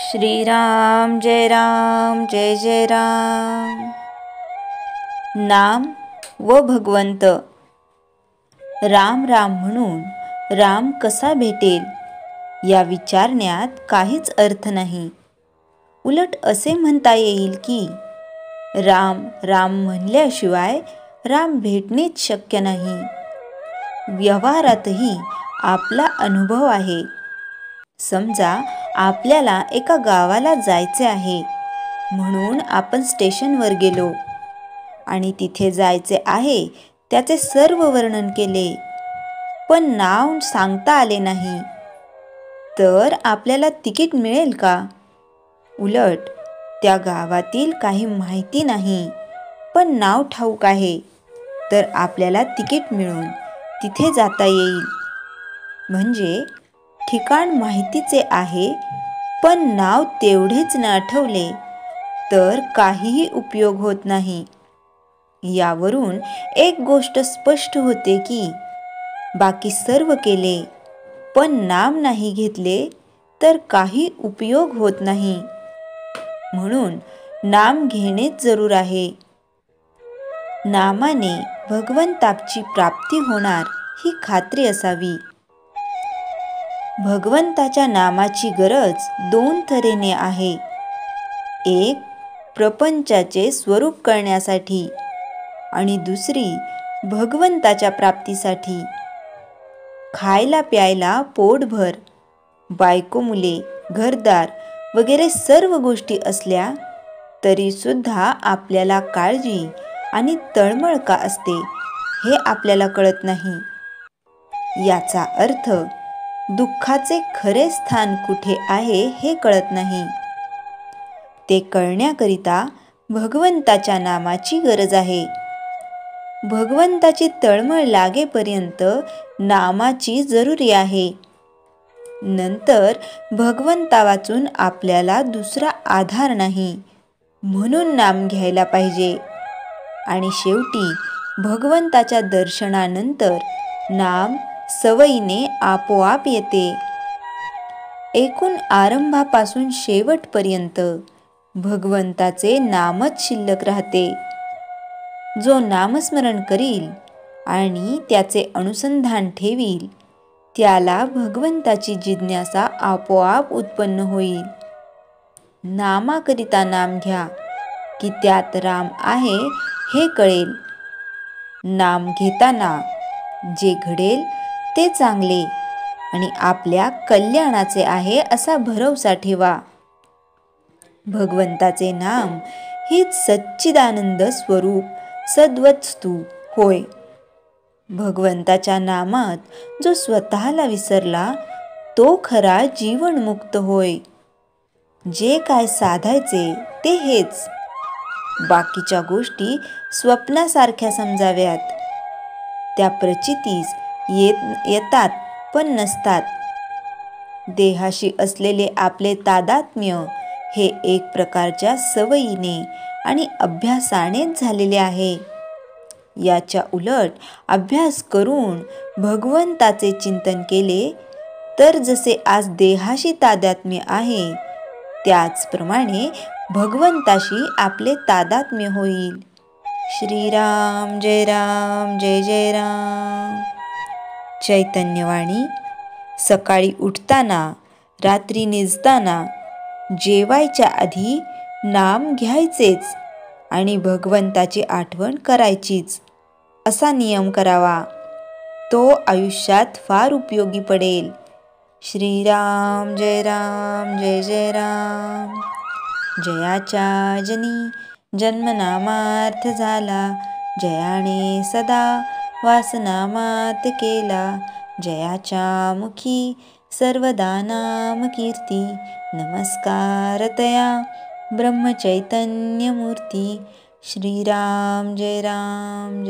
श्रीराम जय जय राम। नाम व भगवंत। राम राम म्हणून राम कसा भेटेल या विचारण्यात काहीच अर्थ नाही। उलट असे म्हणता येईल की राम राम म्हणल्याशिवाय राम भेटणेच शक्य नाही। व्यवहारातही आपला अनुभव आहे। समजा आपल्याला एका गावाला जायचे आहे म्हणून आपण स्टेशनवर गेलो आणि तिथे जायचे आहे त्याचे सर्व वर्णन केले, पण नाव सांगता आले नाही, तर आपल्याला तिकीट मिळेल का? उलट त्या गावातील काही माहिती नाही पण नाव ठाऊक आहे, तर आपल्याला तिकीट मिळून तिथे जाता येईल। म्हणजे ठिकाण माहितीचे आहे पण नाव तेवढेच न आठवले तर काहीही उपयोग होत नाही। यावरून एक गोष्ट स्पष्ट होते की बाकी सर्व केले पण नाम नाही घेतले तर काही उपयोग होत नाही। म्हणून नाम घेणेच जरूर आहे। नामाने भगवंताची प्राप्ती होणार ही खात्री असावी। भगवंताच्या नामाची गरज दोन तऱ्हेने आहे। एक प्रपंचाचे स्वरूप कळण्यासाठी आणि दुसरी भगवंताच्या प्राप्तीसाठी। खायला प्यायला पोटभर, बायको मुले, घरदार वगैरे सर्व गोष्टी असल्या तरी सुद्धा आपल्याला काळजी आणि तळमळ का असते हे आपल्याला कळत नाही। याचा अर्थ दुःखाचे खरे स्थान कुठे आहे हे कळत नाही। ते कळण्याकरिता भगवंताच्या नामाची गरज आहे। भगवंताची तळमळ लागेपर्यंत नामाची जरुरी आहे। नंतर भगवंता वाचून आपल्याला दुसरा आधार नाही म्हणून नाम घ्यायला पाहिजे। आणि शेवटी भगवंताच्या दर्शनानंतर नाम सवयीने आपोआप येते। एकूण आरंभापासून शेवटपर्यंत भगवंताचे नामच शिल्लक राहते। जो नामस्मरण करील आणि त्याचे अनुसंधान ठेवील त्याला भगवंताची जिज्ञासा आपोआप उत्पन्न होईल। नामाकरिता नाम घ्या की त्यात राम आहे हे कळेल। नाम घेताना जे घडेल ते चांगले आणि आपल्या कल्याणाचे आहे असा भरवसा ठेवा। भगवंताचे नाम हीच सच्चिदानंद स्वरूप सद्वस्तू होय। भगवंताच्या नामात जो स्वतःला विसरला तो खरा जीवनमुक्त होय। जे काय साधायचे ते हेच, बाकीच्या गोष्टी स्वप्नासारख्या समजाव्यात। त्या प्रचितीस येतात पण नसतात। देहाशी असलेले आपले तादात्म्य हे एक प्रकारच्या सवयीने आणि अभ्यासानेच झालेले आहे। याच्या उलट अभ्यास करून भगवंताचे चिंतन केले तर जसे आज देहाशी तादात्म्य आहे त्याचप्रमाणे भगवंताशी आपले तादात्म्य होईल। श्रीराम जय जय राम। चैतन्यवाणी। सकाळी उठताना, रात्री निजताना, जेवायच्या आधी नाम घ्यायचेच आणि भगवंताची आठवण करायचीच असा नियम करावा। तो आयुष्यात फार उपयोगी पडेल। श्रीराम जय राम। जयाच्या जनी जन्मनामार्थ झाला, जयाने सदा वासनामात केला। जयाच्या मुखी सर्वदा नाम कीर्ती, नमस्कार तया ब्रह्मचैतन्य मूर्ती। श्रीराम जय राम।